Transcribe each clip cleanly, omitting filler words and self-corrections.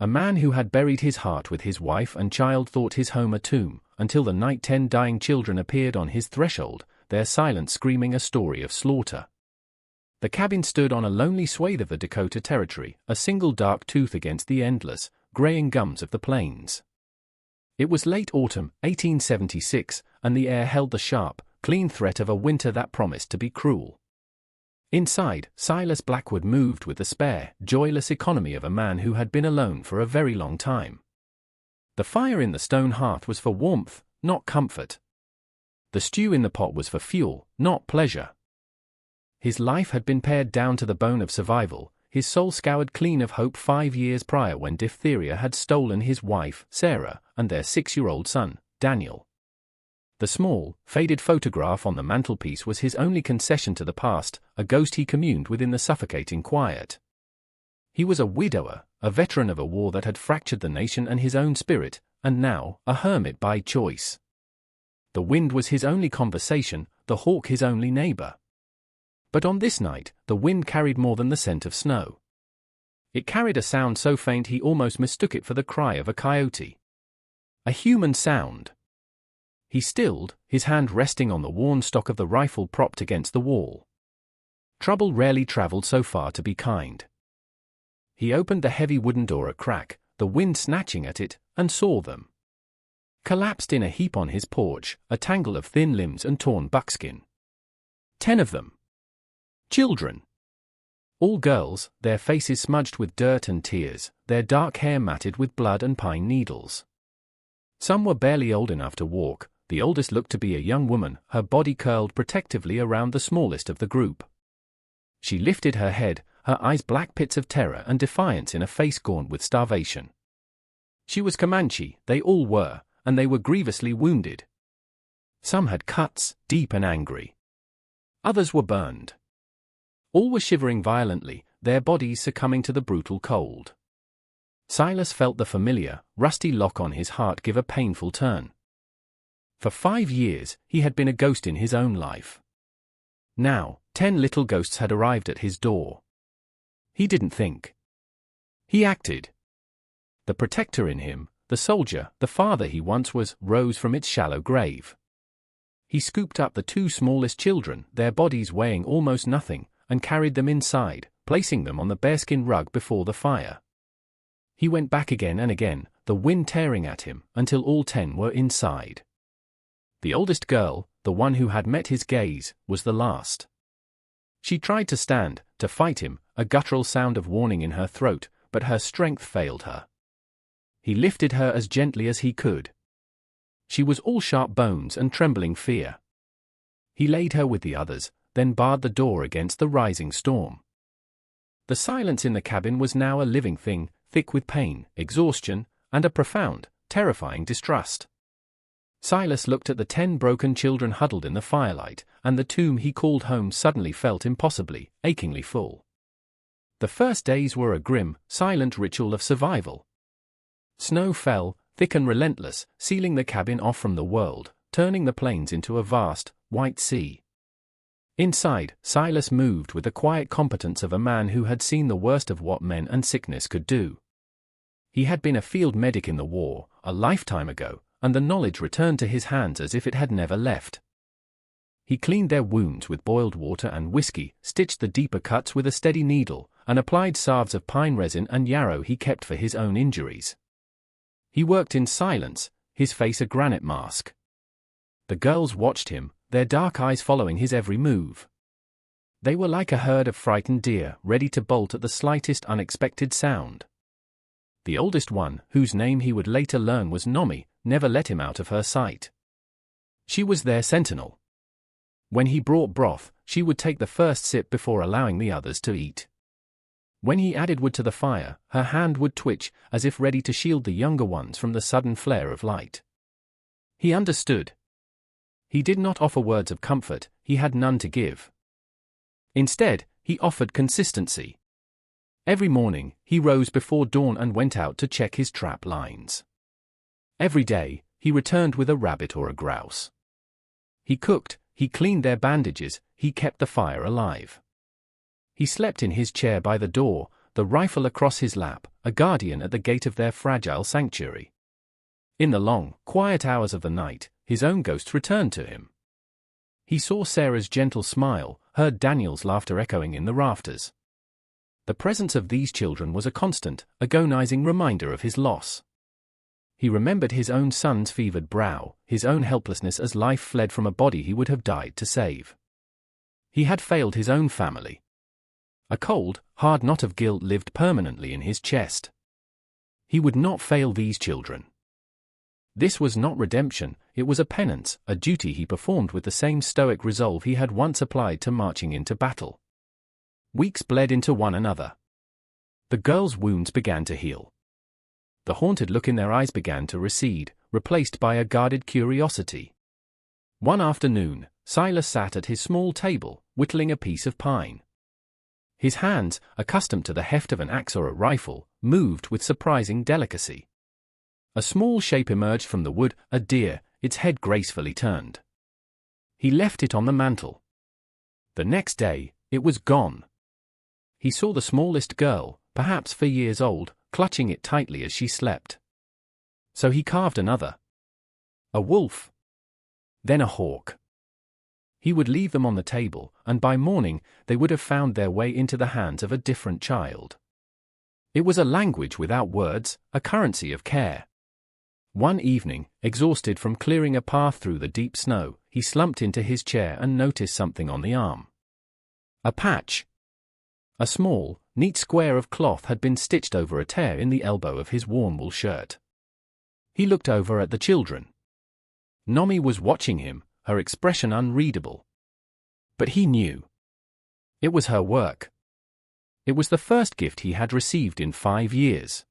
A man who had buried his heart with his wife and child thought his home a tomb, until the night 10 dying children appeared on his threshold, their silence screaming a story of slaughter. The cabin stood on a lonely swathe of the Dakota Territory, a single dark tooth against the endless, graying gums of the plains. It was late autumn, 1876, and the air held the sharp, clean threat of a winter that promised to be cruel. Inside, Silas Blackwood moved with the spare, joyless economy of a man who had been alone for a very long time. The fire in the stone hearth was for warmth, not comfort. The stew in the pot was for fuel, not pleasure. His life had been pared down to the bone of survival, his soul scoured clean of hope 5 years prior when diphtheria had stolen his wife, Sarah, and their 6-year-old son, Daniel. The small, faded photograph on the mantelpiece was his only concession to the past, a ghost he communed with in the suffocating quiet. He was a widower, a veteran of a war that had fractured the nation and his own spirit, and now, a hermit by choice. The wind was his only conversation, the hawk his only neighbor. But on this night, the wind carried more than the scent of snow. It carried a sound so faint he almost mistook it for the cry of a coyote. A human sound. He stilled, his hand resting on the worn stock of the rifle propped against the wall. Trouble rarely traveled so far to be kind. He opened the heavy wooden door a crack, the wind snatching at it, and saw them. Collapsed in a heap on his porch, a tangle of thin limbs and torn buckskin. 10 of them. Children. All girls, their faces smudged with dirt and tears, their dark hair matted with blood and pine needles. Some were barely old enough to walk. The oldest looked to be a young woman, her body curled protectively around the smallest of the group. She lifted her head, her eyes black pits of terror and defiance in a face gaunt with starvation. She was Comanche, they all were, and they were grievously wounded. Some had cuts, deep and angry. Others were burned. All were shivering violently, their bodies succumbing to the brutal cold. Silas felt the familiar, rusty lock on his heart give a painful turn. For 5 years, he had been a ghost in his own life. Now, 10 little ghosts had arrived at his door. He didn't think. He acted. The protector in him, the soldier, the father he once was, rose from its shallow grave. He scooped up the 2 smallest children, their bodies weighing almost nothing, and carried them inside, placing them on the bearskin rug before the fire. He went back again and again, the wind tearing at him, until all 10 were inside. The oldest girl, the one who had met his gaze, was the last. She tried to stand, to fight him, a guttural sound of warning in her throat, but her strength failed her. He lifted her as gently as he could. She was all sharp bones and trembling fear. He laid her with the others, then barred the door against the rising storm. The silence in the cabin was now a living thing, thick with pain, exhaustion, and a profound, terrifying distrust. Silas looked at the 10 broken children huddled in the firelight, and the tomb he called home suddenly felt impossibly, achingly full. The first days were a grim, silent ritual of survival. Snow fell, thick and relentless, sealing the cabin off from the world, turning the plains into a vast, white sea. Inside, Silas moved with the quiet competence of a man who had seen the worst of what men and sickness could do. He had been a field medic in the war, a lifetime ago, and the knowledge returned to his hands as if it had never left. He cleaned their wounds with boiled water and whiskey, stitched the deeper cuts with a steady needle, and applied salves of pine resin and yarrow he kept for his own injuries. He worked in silence, his face a granite mask. The girls watched him, their dark eyes following his every move. They were like a herd of frightened deer, ready to bolt at the slightest unexpected sound. The oldest one, whose name he would later learn was Nomi, never let him out of her sight. She was their sentinel. When he brought broth, she would take the first sip before allowing the others to eat. When he added wood to the fire, her hand would twitch, as if ready to shield the younger ones from the sudden flare of light. He understood. He did not offer words of comfort, he had none to give. Instead, he offered consistency. Every morning, he rose before dawn and went out to check his trap lines. Every day, he returned with a rabbit or a grouse. He cooked, he cleaned their bandages, he kept the fire alive. He slept in his chair by the door, the rifle across his lap, a guardian at the gate of their fragile sanctuary. In the long, quiet hours of the night, his own ghost returned to him. He saw Sarah's gentle smile, heard Daniel's laughter echoing in the rafters. The presence of these children was a constant, agonizing reminder of his loss. He remembered his own son's fevered brow, his own helplessness as life fled from a body he would have died to save. He had failed his own family. A cold, hard knot of guilt lived permanently in his chest. He would not fail these children. This was not redemption, it was a penance, a duty he performed with the same stoic resolve he had once applied to marching into battle. Weeks bled into one another. The girls' wounds began to heal. The haunted look in their eyes began to recede, replaced by a guarded curiosity. One afternoon, Silas sat at his small table, whittling a piece of pine. His hands, accustomed to the heft of an axe or a rifle, moved with surprising delicacy. A small shape emerged from the wood, a deer, its head gracefully turned. He left it on the mantel. The next day, it was gone. He saw the smallest girl, perhaps 4 years old, clutching it tightly as she slept. So he carved another. A wolf. Then a hawk. He would leave them on the table, and by morning, they would have found their way into the hands of a different child. It was a language without words, a currency of care. One evening, exhausted from clearing a path through the deep snow, he slumped into his chair and noticed something on the arm. A patch. A small, neat square of cloth had been stitched over a tear in the elbow of his worn wool shirt. He looked over at the children. Nomi was watching him, her expression unreadable. But he knew. It was her work. It was the first gift he had received in 5 years.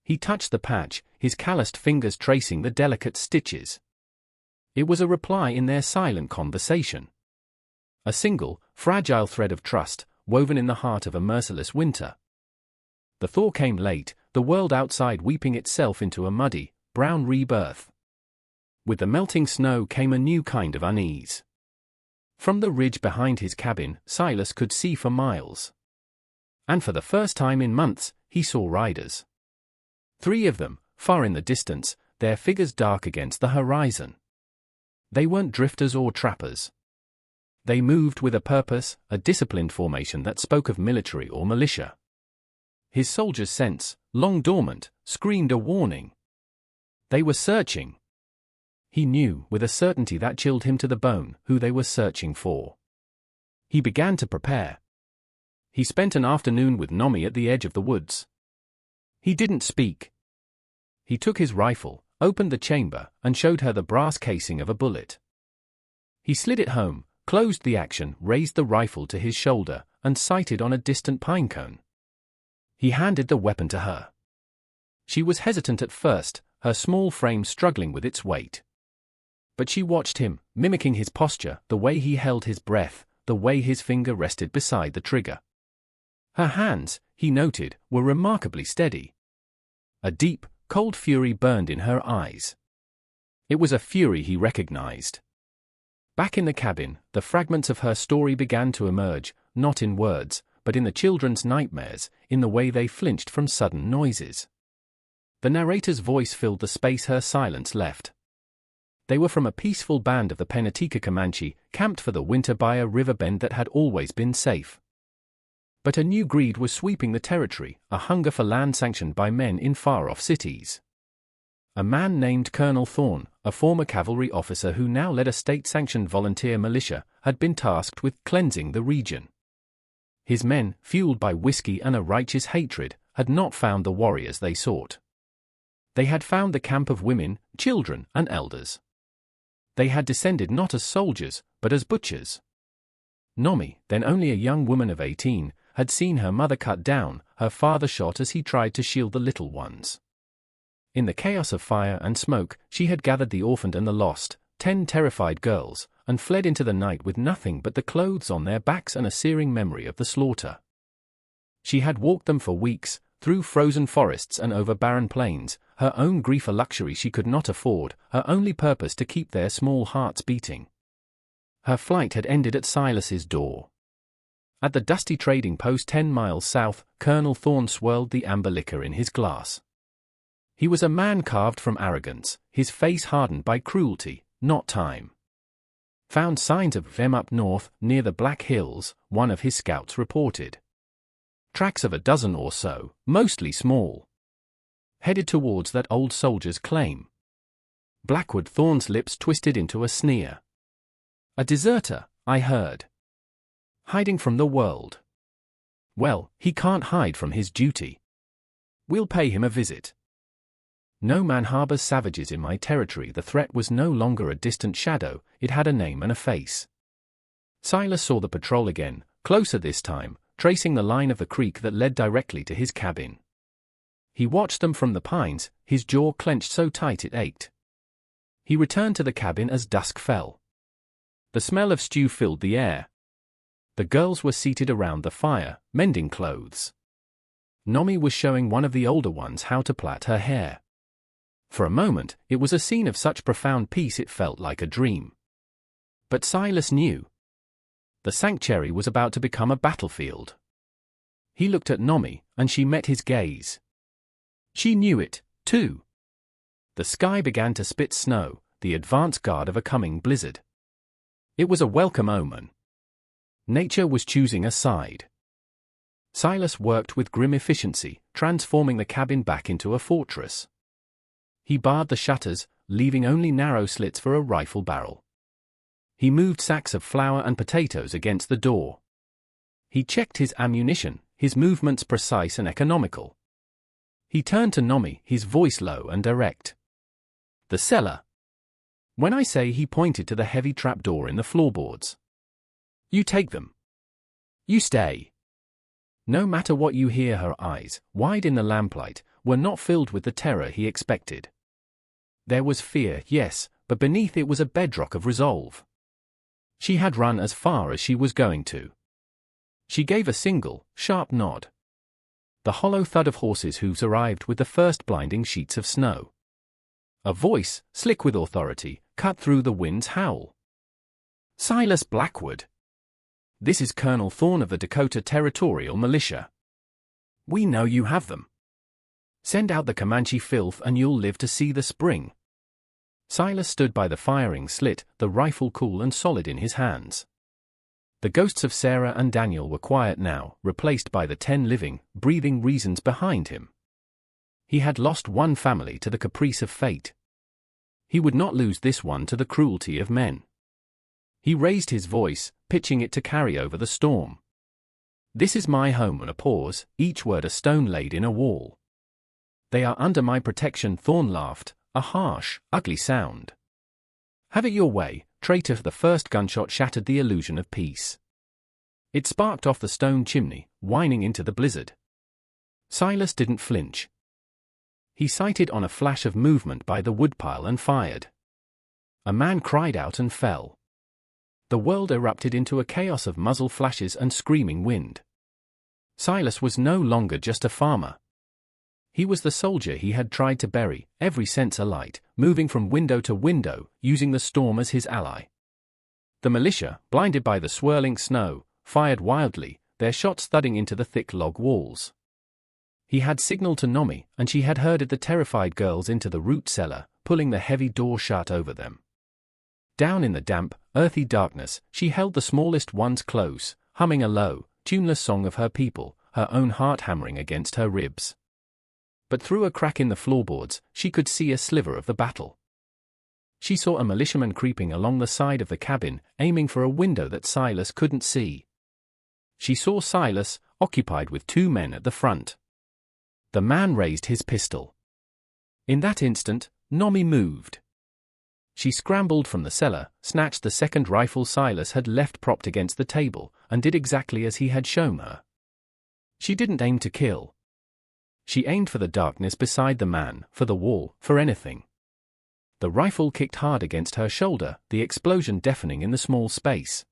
He touched the patch, his calloused fingers tracing the delicate stitches. It was a reply in their silent conversation. A single, fragile thread of trust, woven in the heart of a merciless winter. The thaw came late, the world outside weeping itself into a muddy, brown rebirth. With the melting snow came a new kind of unease. From the ridge behind his cabin, Silas could see for miles. And for the first time in months, he saw riders. 3 of them, far in the distance, their figures dark against the horizon. They weren't drifters or trappers. They moved with a purpose, a disciplined formation that spoke of military or militia. His soldier's sense, long dormant, screamed a warning. They were searching. He knew, with a certainty that chilled him to the bone, who they were searching for. He began to prepare. He spent an afternoon with Nomi at the edge of the woods. He didn't speak. He took his rifle, opened the chamber, and showed her the brass casing of a bullet. He slid it home, closed the action, raised the rifle to his shoulder, and sighted on a distant pine cone. He handed the weapon to her. She was hesitant at first, her small frame struggling with its weight. But she watched him, mimicking his posture, the way he held his breath, the way his finger rested beside the trigger. Her hands, he noted, were remarkably steady. A deep, cold fury burned in her eyes. It was a fury he recognized. Back in the cabin, the fragments of her story began to emerge, not in words, but in the children's nightmares, in the way they flinched from sudden noises. The narrator's voice filled the space her silence left. They were from a peaceful band of the Penatica Comanche, camped for the winter by a river bend that had always been safe. But a new greed was sweeping the territory, a hunger for land sanctioned by men in far-off cities. A man named Colonel Thorne, a former cavalry officer who now led a state-sanctioned volunteer militia, had been tasked with cleansing the region. His men, fueled by whiskey and a righteous hatred, had not found the warriors they sought. They had found the camp of women, children, and elders. They had descended not as soldiers, but as butchers. Nomi, then only a young woman of 18, had seen her mother cut down, her father shot as he tried to shield the little ones. In the chaos of fire and smoke, she had gathered the orphaned and the lost, 10 terrified girls, and fled into the night with nothing but the clothes on their backs and a searing memory of the slaughter. She had walked them for weeks, through frozen forests and over barren plains, her own grief a luxury she could not afford, her only purpose to keep their small hearts beating. Her flight had ended at Silas's door. At the dusty trading post 10 miles south, Colonel Thorne swirled the amber liquor in his glass. He was a man carved from arrogance, his face hardened by cruelty, not time. Found signs of them up north, near the Black Hills, one of his scouts reported. Tracks of a dozen or so, mostly small. Headed towards that old soldier's claim. Blackwood Thorne's lips twisted into a sneer. A deserter, I heard. Hiding from the world. Well, he can't hide from his duty. We'll pay him a visit. No man harbors savages in my territory. The threat was no longer a distant shadow, it had a name and a face. Silas saw the patrol again, closer this time, tracing the line of the creek that led directly to his cabin. He watched them from the pines, his jaw clenched so tight it ached. He returned to the cabin as dusk fell. The smell of stew filled the air. The girls were seated around the fire, mending clothes. Nomi was showing one of the older ones how to plait her hair. For a moment, it was a scene of such profound peace it felt like a dream. But Silas knew. The sanctuary was about to become a battlefield. He looked at Nomi, and she met his gaze. She knew it, too. The sky began to spit snow, the advance guard of a coming blizzard. It was a welcome omen. Nature was choosing a side. Silas worked with grim efficiency, transforming the cabin back into a fortress. He barred the shutters, leaving only narrow slits for a rifle barrel. He moved sacks of flour and potatoes against the door. He checked his ammunition, his movements precise and economical. He turned to Nomi, his voice low and direct. The cellar. When I say, he pointed to the heavy trapdoor in the floorboards. You take them. You stay. No matter what you hear. Her eyes, wide in the lamplight, were not filled with the terror he expected. There was fear, yes, but beneath it was a bedrock of resolve. She had run as far as she was going to. She gave a single, sharp nod. The hollow thud of horses' hooves arrived with the first blinding sheets of snow. A voice, slick with authority, cut through the wind's howl. Silas Blackwood. This is Colonel Thorne of the Dakota Territorial Militia. We know you have them. Send out the Comanche filth and you'll live to see the spring. Silas stood by the firing slit, the rifle cool and solid in his hands. The ghosts of Sarah and Daniel were quiet now, replaced by the 10 living, breathing reasons behind him. He had lost one family to the caprice of fate. He would not lose this one to the cruelty of men. He raised his voice, pitching it to carry over the storm. This is my home. And a pause, each word a stone laid in a wall. They are under my protection. Thorne laughed, a harsh, ugly sound. Have it your way, traitor. The first gunshot shattered the illusion of peace. It sparked off the stone chimney, whining into the blizzard. Silas didn't flinch. He sighted on a flash of movement by the woodpile and fired. A man cried out and fell. The world erupted into a chaos of muzzle flashes and screaming wind. Silas was no longer just a farmer. He was the soldier he had tried to bury, every sense alight, moving from window to window, using the storm as his ally. The militia, blinded by the swirling snow, fired wildly, their shots thudding into the thick log walls. He had signaled to Nomi, and she had herded the terrified girls into the root cellar, pulling the heavy door shut over them. Down in the damp, earthy darkness, she held the smallest ones close, humming a low, tuneless song of her people, her own heart hammering against her ribs. But through a crack in the floorboards, she could see a sliver of the battle. She saw a militiaman creeping along the side of the cabin, aiming for a window that Silas couldn't see. She saw Silas, occupied with 2 men at the front. The man raised his pistol. In that instant, Nomi moved. She scrambled from the cellar, snatched the second rifle Silas had left propped against the table, and did exactly as he had shown her. She didn't aim to kill. She aimed for the darkness beside the man, for the wall, for anything. The rifle kicked hard against her shoulder, the explosion deafening in the small space.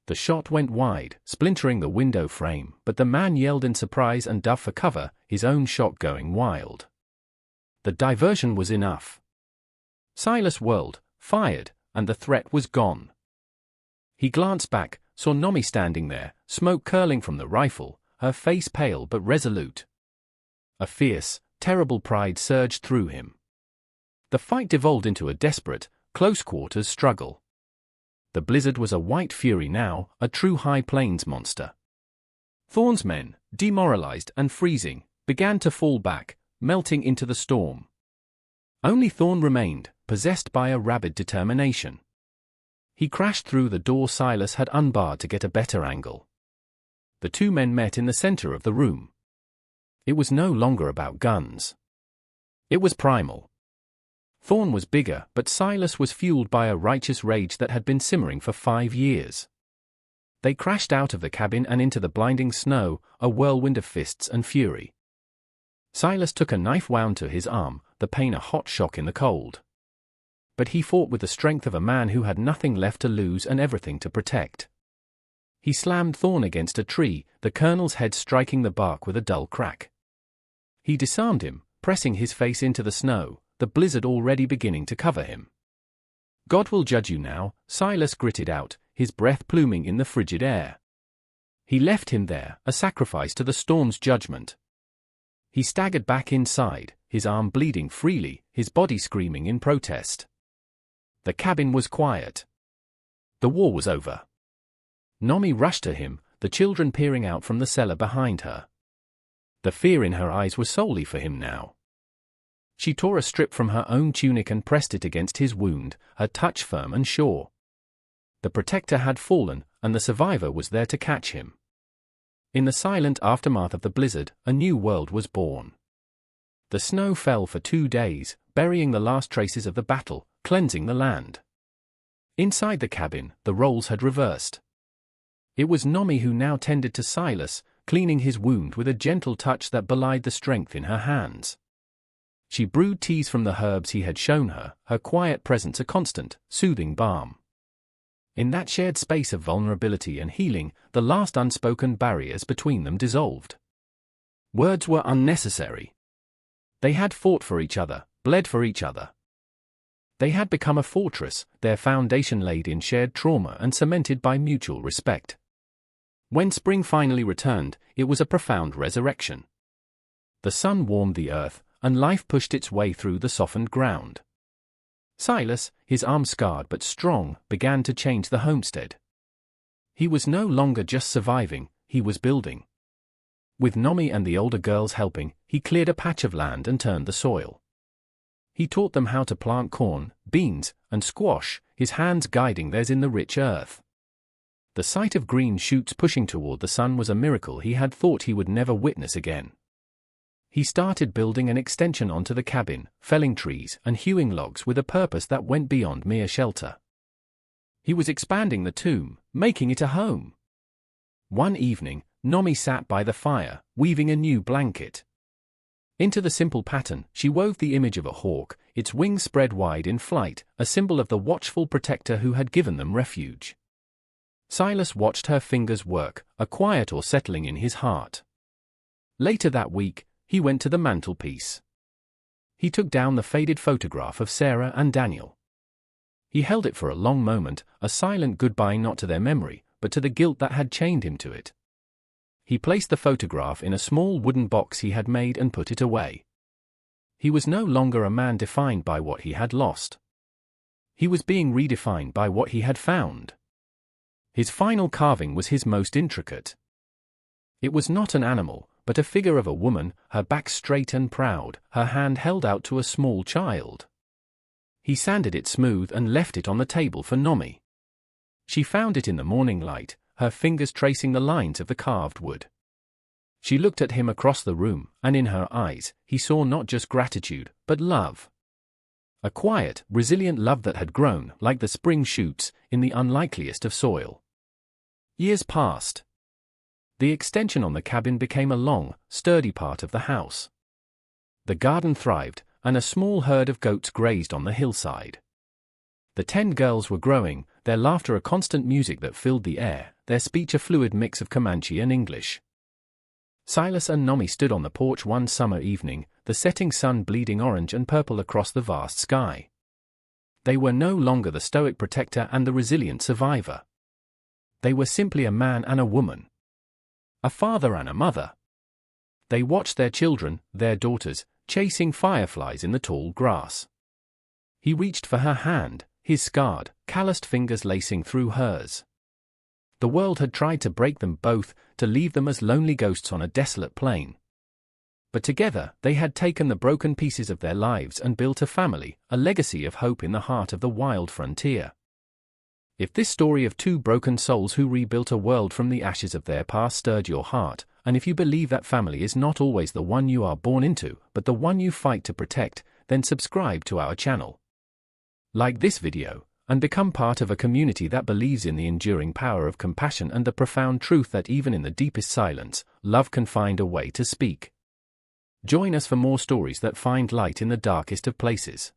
The shot went wide, splintering the window frame, but the man yelled in surprise and dove for cover, his own shot going wild. The diversion was enough. Silas whirled, fired, and the threat was gone. He glanced back, saw Nomi standing there, smoke curling from the rifle, her face pale but resolute. A fierce, terrible pride surged through him. The fight devolved into a desperate, close-quarters struggle. The blizzard was a white fury now, a true high plains monster. Thorne's men, demoralized and freezing, began to fall back, melting into the storm. Only Thorne remained, possessed by a rabid determination. He crashed through the door Silas had unbarred to get a better angle. The two men met in the center of the room. It was no longer about guns. It was primal. Thorne was bigger, but Silas was fueled by a righteous rage that had been simmering for 5 years. They crashed out of the cabin and into the blinding snow, a whirlwind of fists and fury. Silas took a knife wound to his arm, the pain a hot shock in the cold. But he fought with the strength of a man who had nothing left to lose and everything to protect. He slammed Thorne against a tree, the colonel's head striking the bark with a dull crack. He disarmed him, pressing his face into the snow, the blizzard already beginning to cover him. "God will judge you now," Silas gritted out, his breath pluming in the frigid air. He left him there, a sacrifice to the storm's judgment. He staggered back inside, his arm bleeding freely, his body screaming in protest. The cabin was quiet. The war was over. Nomi rushed to him, the children peering out from the cellar behind her. The fear in her eyes was solely for him now. She tore a strip from her own tunic and pressed it against his wound, her touch firm and sure. The protector had fallen, and the survivor was there to catch him. In the silent aftermath of the blizzard, a new world was born. The snow fell for 2 days, burying the last traces of the battle, cleansing the land. Inside the cabin, the roles had reversed. It was Nomi who now tended to Silas, cleaning his wound with a gentle touch that belied the strength in her hands. She brewed teas from the herbs he had shown her, her quiet presence a constant, soothing balm. In that shared space of vulnerability and healing, the last unspoken barriers between them dissolved. Words were unnecessary. They had fought for each other, bled for each other. They had become a fortress, their foundation laid in shared trauma and cemented by mutual respect. When spring finally returned, it was a profound resurrection. The sun warmed the earth, and life pushed its way through the softened ground. Silas, his arm scarred but strong, began to change the homestead. He was no longer just surviving, he was building. With Nomi and the older girls helping, he cleared a patch of land and turned the soil. He taught them how to plant corn, beans, and squash, his hands guiding theirs in the rich earth. The sight of green shoots pushing toward the sun was a miracle he had thought he would never witness again. He started building an extension onto the cabin, felling trees and hewing logs with a purpose that went beyond mere shelter. He was expanding the tomb, making it a home. One evening, Nomi sat by the fire, weaving a new blanket. Into the simple pattern, she wove the image of a hawk, its wings spread wide in flight, a symbol of the watchful protector who had given them refuge. Silas watched her fingers work, a quiet awe settling in his heart. Later that week, he went to the mantelpiece. He took down the faded photograph of Sarah and Daniel. He held it for a long moment, a silent goodbye not to their memory, but to the guilt that had chained him to it. He placed the photograph in a small wooden box he had made and put it away. He was no longer a man defined by what he had lost. He was being redefined by what he had found. His final carving was his most intricate. It was not an animal, but a figure of a woman, her back straight and proud, her hand held out to a small child. He sanded it smooth and left it on the table for Nomi. She found it in the morning light, her fingers tracing the lines of the carved wood. She looked at him across the room, and in her eyes, he saw not just gratitude, but love. A quiet, resilient love that had grown, like the spring shoots, in the unlikeliest of soil. Years passed. The extension on the cabin became a long, sturdy part of the house. The garden thrived, and a small herd of goats grazed on the hillside. The 10 girls were growing, their laughter a constant music that filled the air, their speech a fluid mix of Comanche and English. Silas and Nomi stood on the porch one summer evening, the setting sun bleeding orange and purple across the vast sky. They were no longer the stoic protector and the resilient survivor. They were simply a man and a woman, a father and a mother. They watched their children, their daughters, chasing fireflies in the tall grass. He reached for her hand, his scarred, calloused fingers lacing through hers. The world had tried to break them both, to leave them as lonely ghosts on a desolate plain. But together, they had taken the broken pieces of their lives and built a family, a legacy of hope in the heart of the wild frontier. If this story of two broken souls who rebuilt a world from the ashes of their past stirred your heart, and if you believe that family is not always the one you are born into, but the one you fight to protect, then subscribe to our channel. Like this video, and become part of a community that believes in the enduring power of compassion and the profound truth that even in the deepest silence, love can find a way to speak. Join us for more stories that find light in the darkest of places.